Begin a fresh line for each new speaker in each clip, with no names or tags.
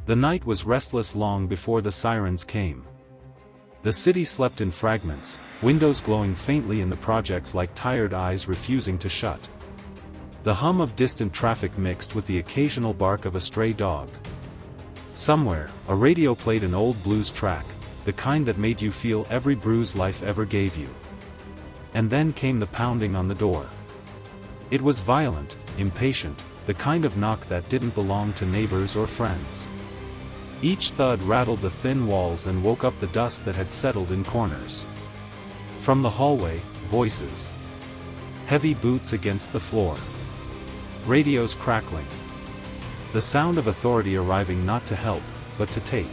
The night was restless long before the sirens came. The city slept in fragments, windows glowing faintly in the projects like tired eyes refusing to shut. The hum of distant traffic mixed with the occasional bark of a stray dog. Somewhere, a radio played an old blues track, the kind that made you feel every bruise life ever gave you. And then came the pounding on the door. It was violent, impatient, the kind of knock that didn't belong to neighbors or friends. Each thud rattled the thin walls and woke up the dust that had settled in corners. From the hallway, voices. Heavy boots against the floor. Radios crackling. The sound of authority arriving not to help, but to take.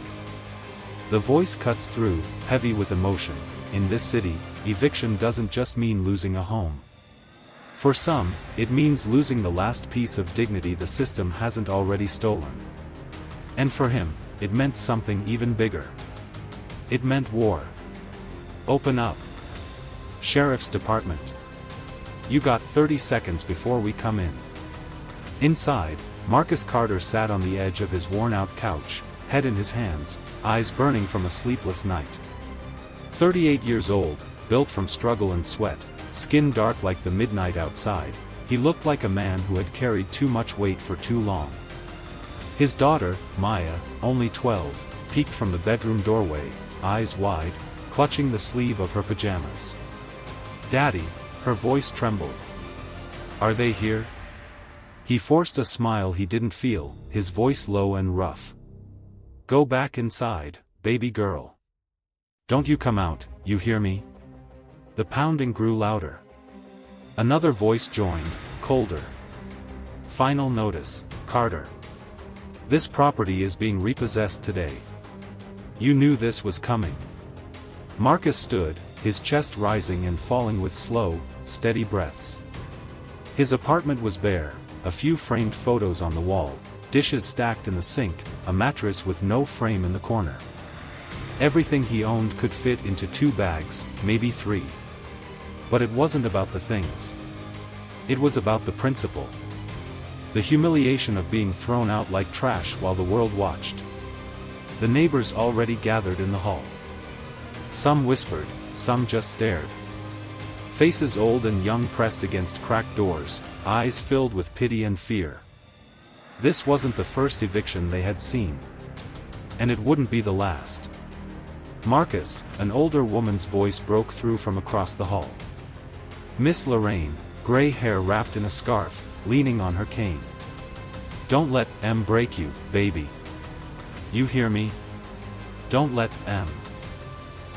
The voice cuts through, heavy with emotion. In this city, eviction doesn't just mean losing a home. For some, it means losing the last piece of dignity the system hasn't already stolen. And for him, it meant something even bigger. It meant war. Open up. Sheriff's Department. You got 30 seconds before we come in. Inside, Marcus Carter sat on the edge of his worn-out couch, head in his hands, eyes burning from a sleepless night. 38 years old, built from struggle and sweat, skin dark like the midnight outside, he looked like a man who had carried too much weight for too long. His daughter, Maya, only 12, peeked from the bedroom doorway, eyes wide, clutching the sleeve of her pajamas. "Daddy," her voice trembled. "Are they here?" He forced a smile he didn't feel, his voice low and rough. "Go back inside, baby girl. Don't you come out, you hear me?" The pounding grew louder. Another voice joined, colder. "Final notice, Carter. This property is being repossessed today. You knew this was coming." Marcus stood, his chest rising and falling with slow, steady breaths. His apartment was bare, a few framed photos on the wall, dishes stacked in the sink, a mattress with no frame in the corner. Everything he owned could fit into 2 bags, maybe 3. But it wasn't about the things. It was about the principle. The humiliation of being thrown out like trash while the world watched. The neighbors already gathered in the hall. Some whispered, some just stared. Faces old and young pressed against cracked doors, eyes filled with pity and fear. This wasn't the first eviction they had seen. And it wouldn't be the last. "Marcus," an older woman's voice broke through from across the hall. Miss Lorraine, gray hair wrapped in a scarf, leaning on her cane. "Don't let M break you, baby. You hear me? Don't let M."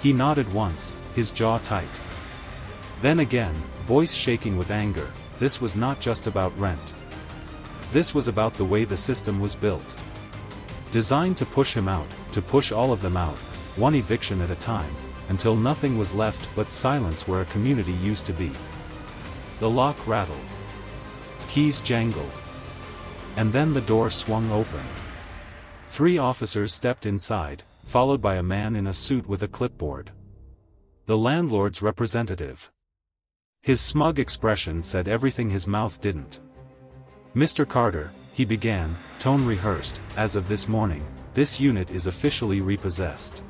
He nodded once, his jaw tight. Then again, voice shaking with anger, this was not just about rent. This was about the way the system was built. Designed to push him out, to push all of them out, one eviction at a time, until nothing was left but silence where a community used to be. The lock rattled. Keys jangled. And then the door swung open. 3 officers stepped inside, followed by a man in a suit with a clipboard. The landlord's representative. His smug expression said everything his mouth didn't. "Mr. Carter," he began, tone rehearsed, "as of this morning, this unit is officially repossessed.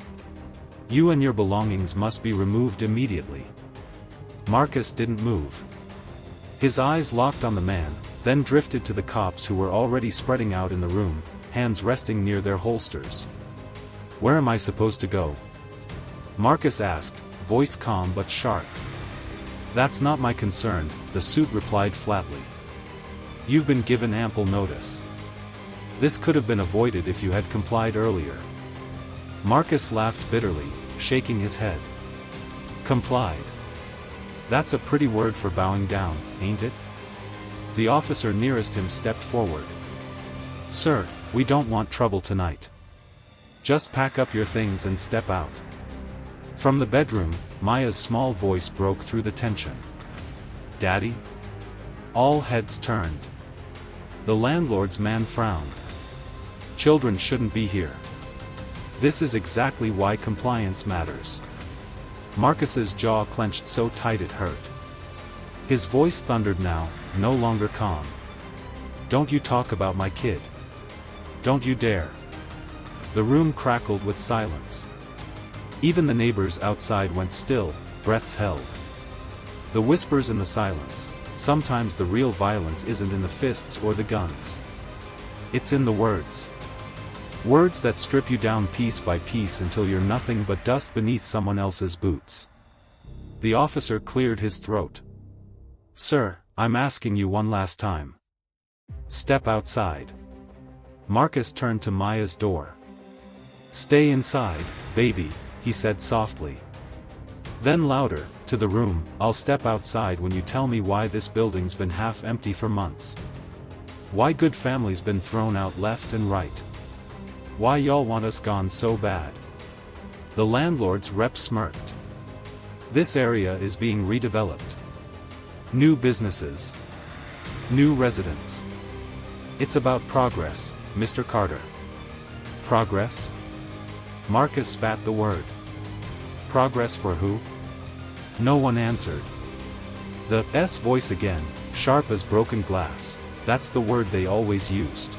You and your belongings must be removed immediately." Marcus didn't move. His eyes locked on the man, then drifted to the cops who were already spreading out in the room, hands resting near their holsters. "Where am I supposed to go?" Marcus asked, voice calm but sharp. "That's not my concern," the suit replied flatly. "You've been given ample notice. This could have been avoided if you had complied earlier." Marcus laughed bitterly, shaking his head. "Complied? That's a pretty word for bowing down, ain't it?" The officer nearest him stepped forward. "Sir, we don't want trouble tonight. Just pack up your things and step out." From the bedroom, Maya's small voice broke through the tension. "Daddy?" All heads turned. The landlord's man frowned. "Children shouldn't be here. This is exactly why compliance matters." Marcus's jaw clenched so tight it hurt. His voice thundered now, no longer calm. "Don't you talk about my kid. Don't you dare. The room crackled with silence. Even the neighbors outside went still, breaths held. The whispers in the silence, sometimes the real violence isn't in the fists or the guns. It's in the words. Words that strip you down piece by piece until you're nothing but dust beneath someone else's boots. The officer cleared his throat. "Sir, I'm asking you one last time. Step outside." Marcus turned to Maya's door. "Stay inside, baby," he said softly. Then louder, to the room, "I'll step outside when you tell me why this building's been half empty for months. Why good families been thrown out left and right. Why y'all want us gone so bad." The landlord's rep smirked. "This area is being redeveloped. New businesses. New residents. It's about progress, Mr. Carter." "Progress?" Marcus spat the word. "Progress for who?" No one answered. The S voice again, sharp as broken glass. "That's the word they always used.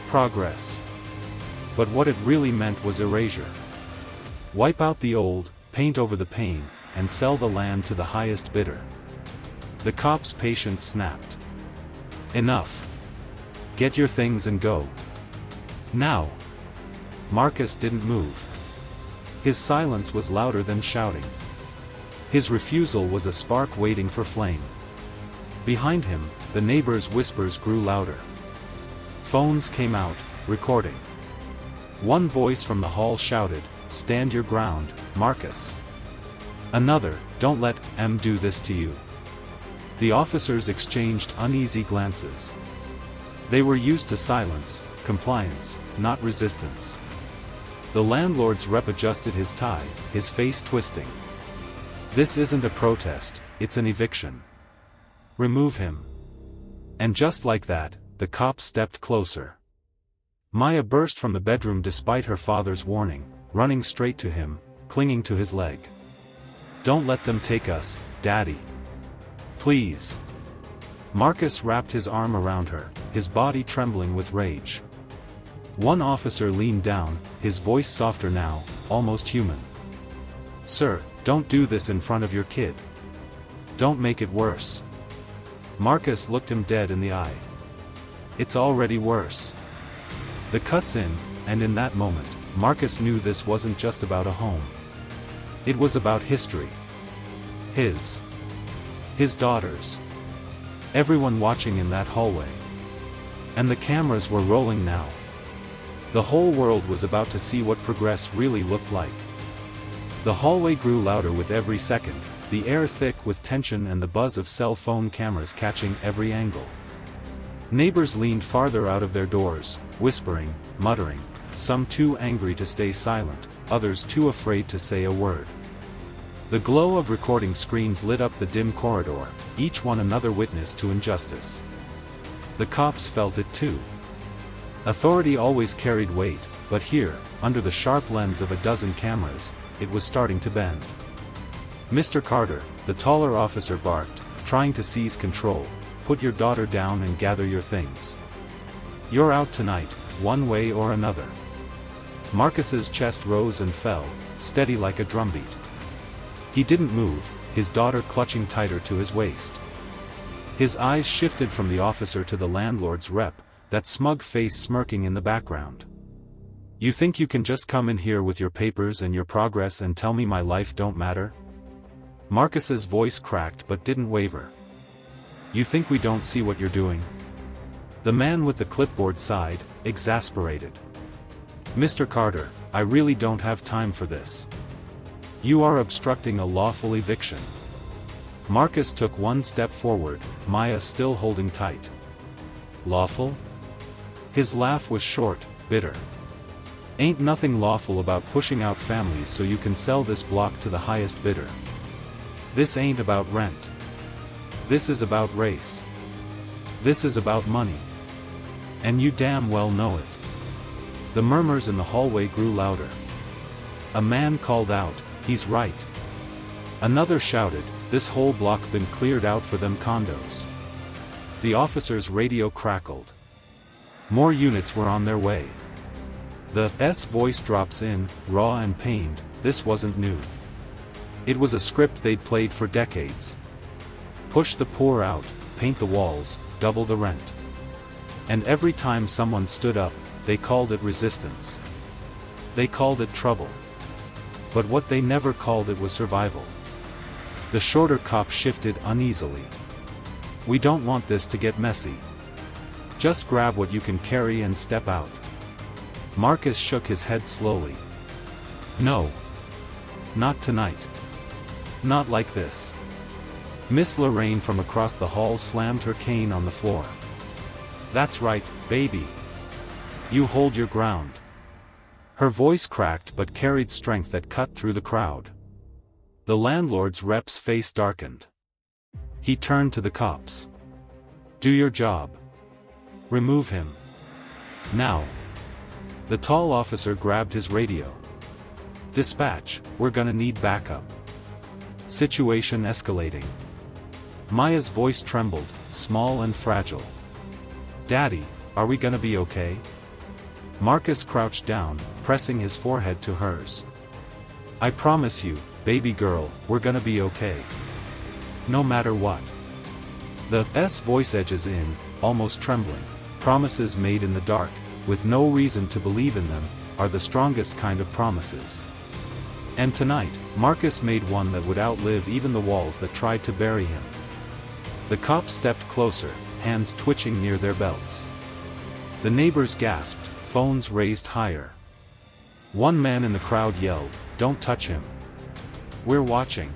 Progress." But what it really meant was erasure. Wipe out the old, paint over the pain, and sell the land to the highest bidder. The cop's patience snapped. "Enough. Get your things and go. Now." Marcus didn't move. His silence was louder than shouting. His refusal was a spark waiting for flame. Behind him, the neighbors' whispers grew louder. Phones came out, recording. One voice from the hall shouted, "Stand your ground, Marcus." Another, "Don't let M do this to you." The officers exchanged uneasy glances. They were used to silence, compliance, not resistance. The landlord's rep adjusted his tie, his face twisting. "This isn't a protest, it's an eviction. Remove him." And just like that, the cop stepped closer. Maya burst from the bedroom despite her father's warning, running straight to him, clinging to his leg. "Don't let them take us, Daddy. Please." Marcus wrapped his arm around her, his body trembling with rage. One officer leaned down, his voice softer now, almost human. "Sir, don't do this in front of your kid. Don't make it worse." Marcus looked him dead in the eye. "It's already worse." The cut's in, and in that moment, Marcus knew this wasn't just about a home. It was about history. His daughters. Everyone watching in that hallway. And the cameras were rolling now. The whole world was about to see what progress really looked like. The hallway grew louder with every second, the air thick with tension and the buzz of cell phone cameras catching every angle. Neighbors leaned farther out of their doors, whispering, muttering, some too angry to stay silent, others too afraid to say a word. The glow of recording screens lit up the dim corridor, each one another witness to injustice. The cops felt it too. Authority always carried weight, but here, under the sharp lens of a dozen cameras, it was starting to bend. "Mr. Carter," the taller officer barked, trying to seize control, "put your daughter down and gather your things. You're out tonight, one way or another." Marcus's chest rose and fell, steady like a drumbeat. He didn't move, his daughter clutching tighter to his waist. His eyes shifted from the officer to the landlord's rep, that smug face smirking in the background. "You think you can just come in here with your papers and your progress and tell me my life don't matter?" Marcus's voice cracked but didn't waver. "You think we don't see what you're doing?" The man with the clipboard sighed, exasperated. "Mr. Carter, I really don't have time for this. You are obstructing a lawful eviction." Marcus took one step forward, Maya still holding tight. "Lawful?" His laugh was short, bitter. "Ain't nothing lawful about pushing out families so you can sell this block to the highest bidder. This ain't about rent. This is about race. This is about money. And you damn well know it." The murmurs in the hallway grew louder. A man called out, "He's right." Another shouted, "This whole block been cleared out for them condos." The officer's radio crackled. More units were on their way. The S voice drops in, raw and pained. This wasn't new. It was a script they'd played for decades. Push the poor out, paint the walls, double the rent. And every time someone stood up, they called it resistance. They called it trouble. But what they never called it was survival. The shorter cop shifted uneasily. We don't want this to get messy. Just grab what you can carry and step out. Marcus shook his head slowly. No. Not tonight. Not like this. Miss Lorraine from across the hall slammed her cane on the floor. That's right, baby. You hold your ground. Her voice cracked but carried strength that cut through the crowd. The landlord's rep's face darkened. He turned to the cops. Do your job. Remove him. Now. The tall officer grabbed his radio. Dispatch, we're gonna need backup. Situation escalating. Maya's voice trembled, small and fragile. Daddy, are we gonna be okay? Marcus crouched down, pressing his forehead to hers. I promise you, baby girl, we're gonna be okay. No matter what. The S voice edges in, almost trembling. Promises made in the dark, with no reason to believe in them, are the strongest kind of promises. And tonight, Marcus made one that would outlive even the walls that tried to bury him. The cops stepped closer, hands twitching near their belts. The neighbors gasped, phones raised higher. One man in the crowd yelled, "Don't touch him. We're watching."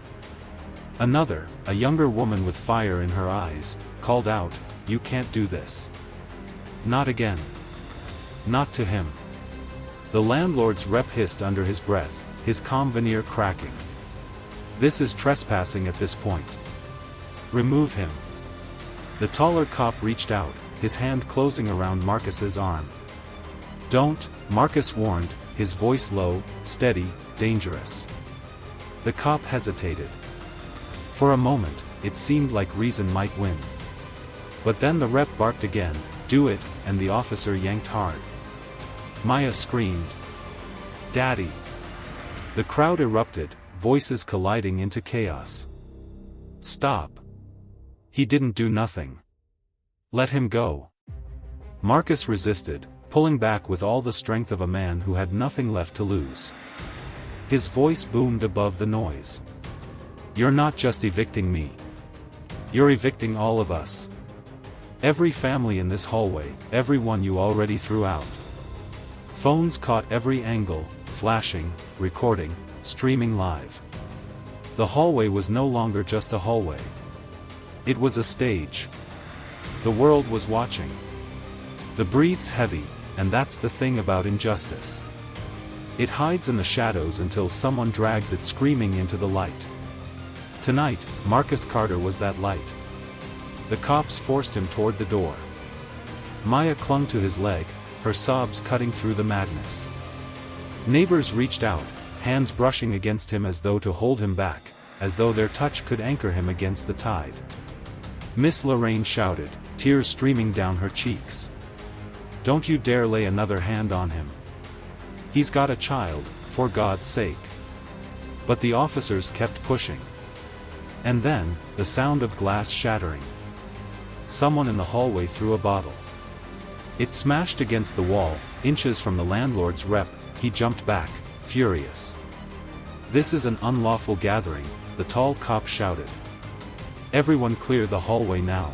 Another, a younger woman with fire in her eyes, called out, "You can't do this. Not again. Not to him." The landlord's rep hissed under his breath, his calm veneer cracking. This is trespassing at this point. Remove him. The taller cop reached out, his hand closing around Marcus's arm. Don't, Marcus warned, his voice low, steady, dangerous. The cop hesitated. For a moment, it seemed like reason might win. But then the rep barked again, "Do it," and the officer yanked hard. Maya screamed. "Daddy!" The crowd erupted, voices colliding into chaos. Stop. He didn't do nothing. Let him go. Marcus resisted, pulling back with all the strength of a man who had nothing left to lose. His voice boomed above the noise. You're not just evicting me. You're evicting all of us. Every family in this hallway, everyone you already threw out. Phones caught every angle, flashing, recording, streaming live. The hallway was no longer just a hallway. It was a stage. The world was watching. The breath's heavy, and that's the thing about injustice. It hides in the shadows until someone drags it screaming into the light. Tonight, Marcus Carter was that light. The cops forced him toward the door. Maya clung to his leg, her sobs cutting through the madness. Neighbors reached out, hands brushing against him as though to hold him back, as though their touch could anchor him against the tide. Miss Lorraine shouted, tears streaming down her cheeks. Don't you dare lay another hand on him. He's got a child, for God's sake. But the officers kept pushing. And then, the sound of glass shattering. Someone in the hallway threw a bottle. It smashed against the wall, inches from the landlord's rep. He jumped back, furious. This is an unlawful gathering, the tall cop shouted. Everyone clear the hallway now.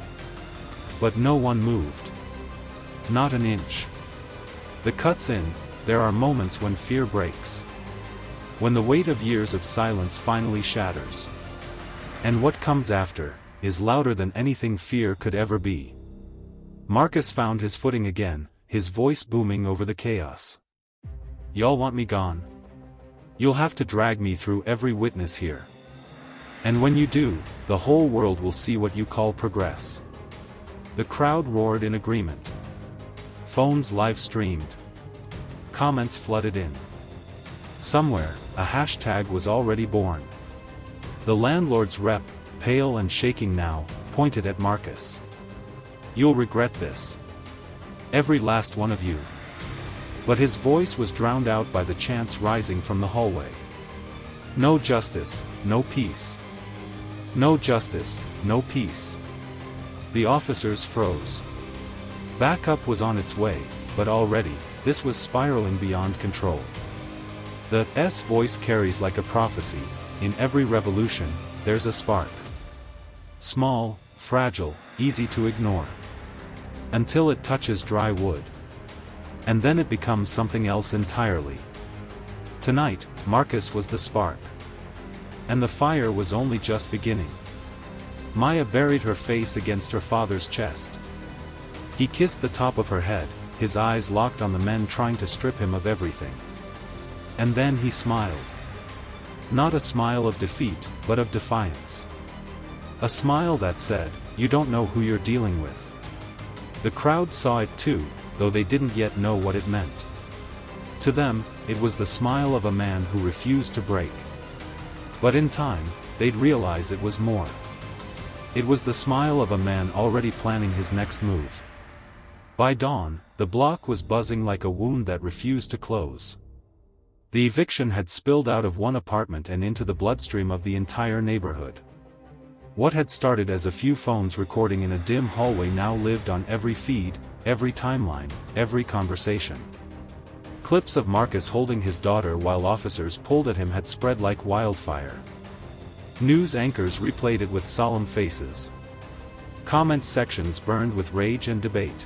But no one moved. Not an inch. The cut's in, there are moments when fear breaks. When the weight of years of silence finally shatters. And what comes after, is louder than anything fear could ever be. Marcus found his footing again, his voice booming over the chaos. Y'all want me gone? You'll have to drag me through every witness here. And when you do, the whole world will see what you call progress. The crowd roared in agreement. Phones live-streamed. Comments flooded in. Somewhere, a hashtag was already born. The landlord's rep, pale and shaking now, pointed at Marcus. You'll regret this. Every last one of you. But his voice was drowned out by the chants rising from the hallway. No justice, no peace. No justice, no peace. The officers froze. Backup was on its way, but already, this was spiraling beyond control. The S voice carries like a prophecy: in every revolution, there's a spark. Small, fragile, easy to ignore. Until it touches dry wood. And then it becomes something else entirely. Tonight, Marcus was the spark. And the fire was only just beginning. Maya buried her face against her father's chest. He kissed the top of her head, his eyes locked on the men trying to strip him of everything. And then he smiled. Not a smile of defeat, but of defiance. A smile that said, "You don't know who you're dealing with." The crowd saw it too, though they didn't yet know what it meant. To them, it was the smile of a man who refused to break. But in time, they'd realize it was more. It was the smile of a man already planning his next move. By dawn, the block was buzzing like a wound that refused to close. The eviction had spilled out of one apartment and into the bloodstream of the entire neighborhood. What had started as a few phones recording in a dim hallway now lived on every feed, every timeline, every conversation. Clips of Marcus holding his daughter while officers pulled at him had spread like wildfire. News anchors replayed it with solemn faces. Comment sections burned with rage and debate.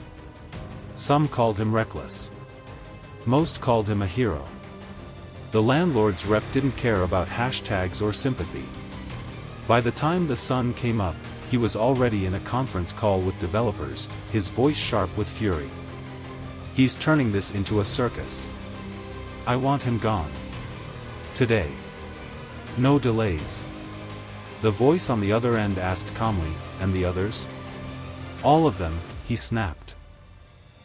Some called him reckless. Most called him a hero. The landlord's rep didn't care about hashtags or sympathy. By the time the sun came up, he was already in a conference call with developers, his voice sharp with fury. "He's turning this into a circus. I want him gone. Today. No delays." The voice on the other end asked calmly, "And the others?" "All of them," he snapped.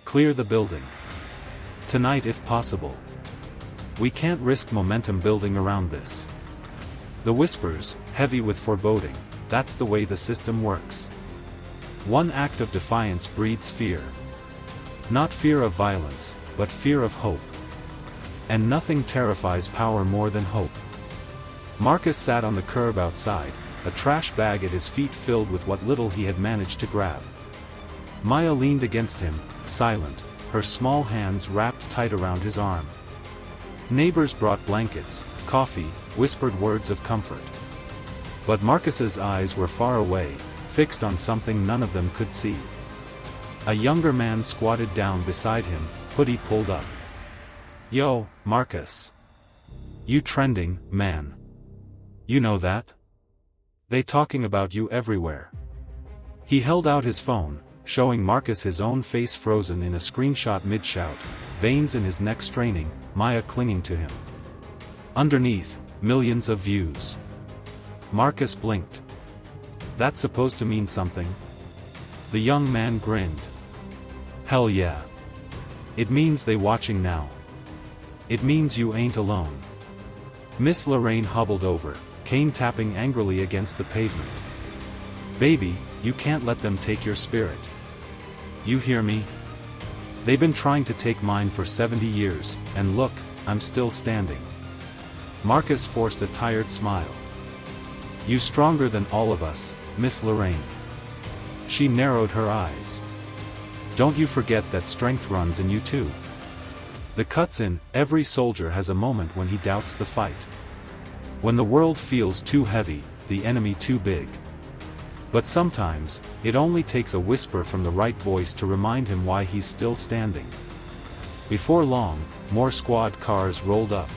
"Clear the building. Tonight if possible. We can't risk momentum building around this." The whispers, heavy with foreboding: "That's the way the system works. One act of defiance breeds fear. Not fear of violence, but fear of hope. And nothing terrifies power more than hope." Marcus sat on the curb outside, a trash bag at his feet filled with what little he had managed to grab. Maya leaned against him, silent, her small hands wrapped tight around his arm. Neighbors brought blankets, coffee, whispered words of comfort. But Marcus's eyes were far away, fixed on something none of them could see. A younger man squatted down beside him, hoodie pulled up. "Yo, Marcus. You trending, man. You know that? They talking about you everywhere." He held out his phone, showing Marcus his own face frozen in a screenshot mid-shout, veins in his neck straining, Maya clinging to him. Underneath, millions of views. Marcus blinked. "That's supposed to mean something?" The young man grinned. "Hell yeah. It means they watching now. It means you ain't alone." Miss Lorraine hobbled over, cane tapping angrily against the pavement. "Baby, you can't let them take your spirit. You hear me? They've been trying to take mine for 70 years, and look, I'm still standing." Marcus forced a tired smile. "You stronger than all of us, Miss Lorraine." She narrowed her eyes. "Don't you forget that strength runs in you too. The cuts in, every soldier has a moment when he doubts the fight. When the world feels too heavy, the enemy too big. But sometimes, it only takes a whisper from the right voice to remind him why he's still standing." Before long, more squad cars rolled up.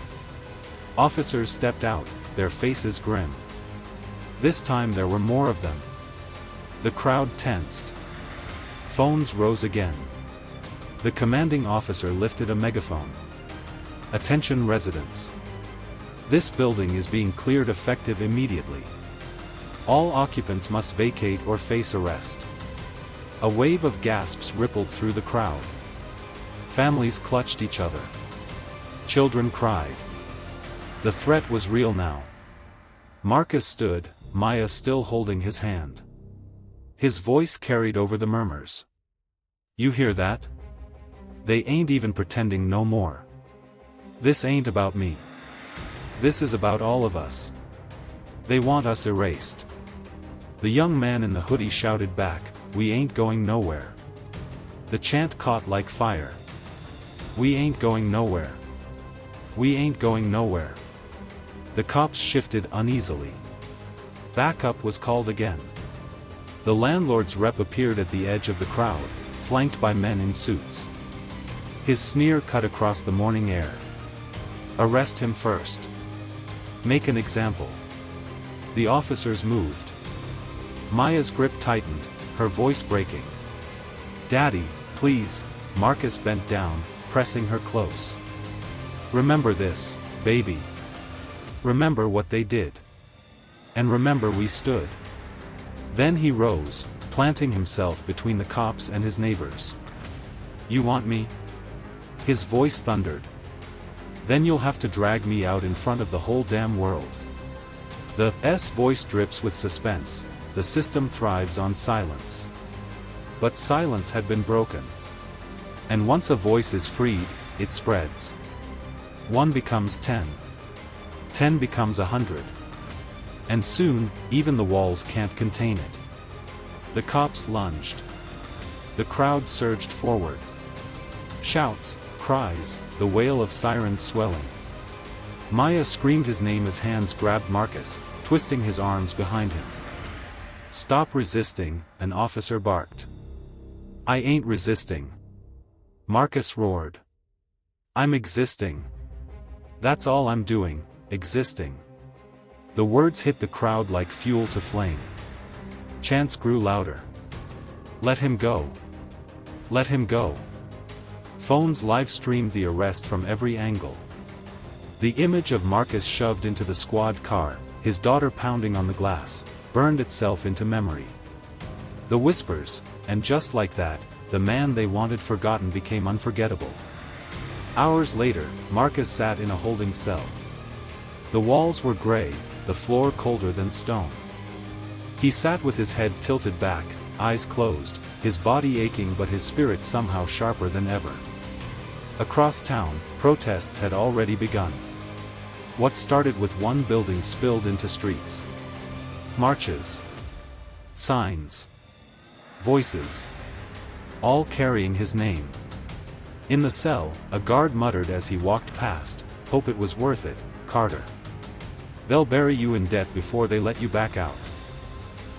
Officers stepped out, their faces grim. This time there were more of them. The crowd tensed. Phones rose again. The commanding officer lifted a megaphone. "Attention residents. This building is being cleared effective immediately. All occupants must vacate or face arrest." A wave of gasps rippled through the crowd. Families clutched each other. Children cried. The threat was real now. Marcus stood, Maya still holding his hand. His voice carried over the murmurs. "You hear that? They ain't even pretending no more. This ain't about me. This is about all of us. They want us erased. The young man in the hoodie shouted back, "We ain't going nowhere." The chant caught like fire. We ain't going nowhere. We ain't going nowhere. The cops shifted uneasily. Backup was called again. The landlord's rep appeared at the edge of the crowd, flanked by men in suits. His sneer cut across the morning air. Arrest him first. Make an example. The officers moved. Maya's grip tightened, her voice breaking. "Daddy, please." Marcus bent down, pressing her close. "Remember this, baby. Remember what they did. And remember we stood." Then he rose, planting himself between the cops and his neighbors. "You want me?" His voice thundered. "Then you'll have to drag me out in front of the whole damn world." The S voice drips with suspense. The system thrives on silence. But silence had been broken. And once a voice is freed, it spreads. 1 becomes 10. 10 becomes 100. And soon, even the walls can't contain it. The cops lunged. The crowd surged forward. Shouts, cries, the wail of sirens swelling. Maya screamed his name as hands grabbed Marcus, twisting his arms behind him. "Stop resisting," an officer barked. "I ain't resisting." Marcus roared. "I'm existing. That's all I'm doing, existing." The words hit the crowd like fuel to flame. Chants grew louder. "Let him go. Let him go." Phones live-streamed the arrest from every angle. The image of Marcus shoved into the squad car, his daughter pounding on the glass, burned itself into memory. The whispers, and just like that, the man they wanted forgotten became unforgettable. Hours later, Marcus sat in a holding cell. The walls were gray, the floor colder than stone. He sat with his head tilted back, eyes closed, his body aching but his spirit somehow sharper than ever. Across town, protests had already begun. What started with one building spilled into streets. Marches. Signs. Voices. All carrying his name. In the cell, a guard muttered as he walked past, "Hope it was worth it, Carter. They'll bury you in debt before they let you back out."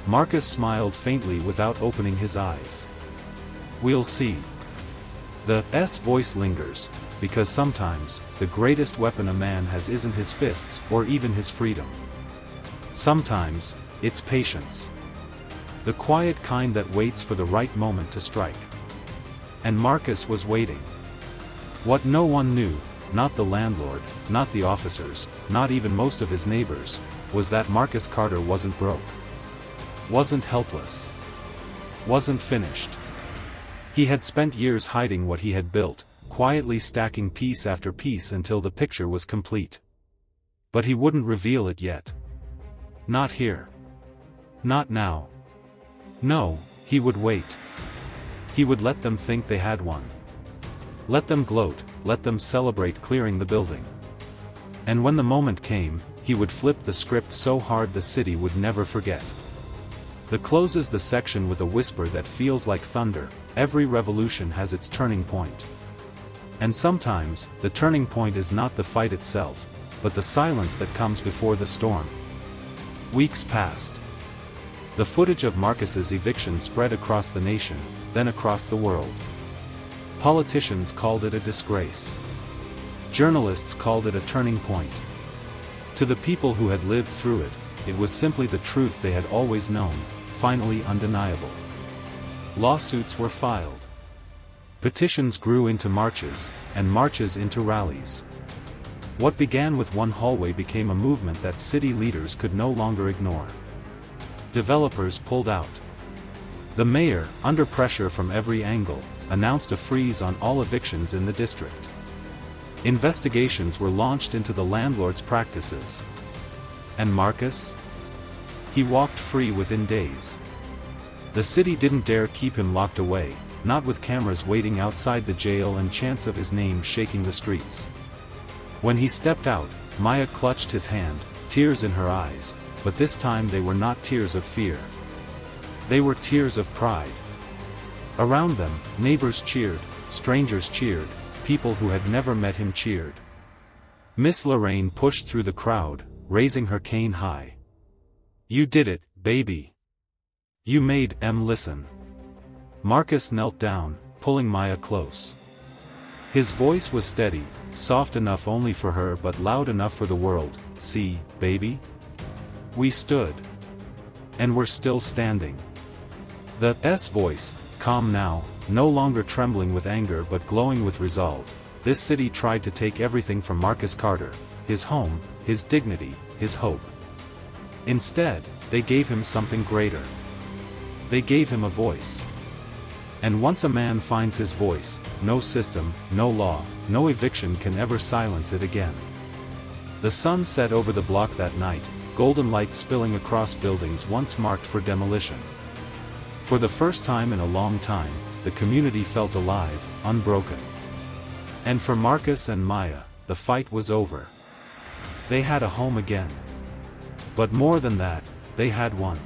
Marcus smiled faintly without opening his eyes. "We'll see." The S voice lingers, because sometimes, the greatest weapon a man has isn't his fists or even his freedom. Sometimes, it's patience. The quiet kind that waits for the right moment to strike. And Marcus was waiting. What no one knew, not the landlord, not the officers, not even most of his neighbors, was that Marcus Carter wasn't broke. Wasn't helpless. Wasn't finished. He had spent years hiding what he had built, quietly stacking piece after piece until the picture was complete. But he wouldn't reveal it yet. Not here. Not now. No, he would wait. He would let them think they had one. Let them gloat, let them celebrate clearing the building. And when the moment came, he would flip the script so hard the city would never forget. The closes the section with a whisper that feels like thunder. Every revolution has its turning point. And sometimes, the turning point is not the fight itself, but the silence that comes before the storm. Weeks passed. The footage of Marcus's eviction spread across the nation, then across the world. Politicians called it a disgrace. Journalists called it a turning point. To the people who had lived through it, it was simply the truth they had always known, finally undeniable. Lawsuits were filed. Petitions grew into marches, and marches into rallies. What began with one hallway became a movement that city leaders could no longer ignore. Developers pulled out. The mayor, under pressure from every angle, announced a freeze on all evictions in the district. Investigations were launched into the landlord's practices. And Marcus? He walked free within days. The city didn't dare keep him locked away, not with cameras waiting outside the jail and chants of his name shaking the streets. When he stepped out, Maya clutched his hand, tears in her eyes, but this time they were not tears of fear. They were tears of pride. Around them, neighbors cheered, strangers cheered, people who had never met him cheered. Miss Lorraine pushed through the crowd, raising her cane high. "You did it, baby. You made em listen." Marcus knelt down, pulling Maya close. His voice was steady, soft enough only for her but loud enough for the world. "See, baby? We stood. And we're still standing." The S voice, calm now, no longer trembling with anger but glowing with resolve. This city tried to take everything from Marcus Carter, his home, his dignity, his hope. Instead, they gave him something greater. They gave him a voice. And once a man finds his voice, no system, no law, no eviction can ever silence it again. The sun set over the block that night, golden light spilling across buildings once marked for demolition. For the first time in a long time, the community felt alive, unbroken. And for Marcus and Maya, the fight was over. They had a home again. But more than that, they had one.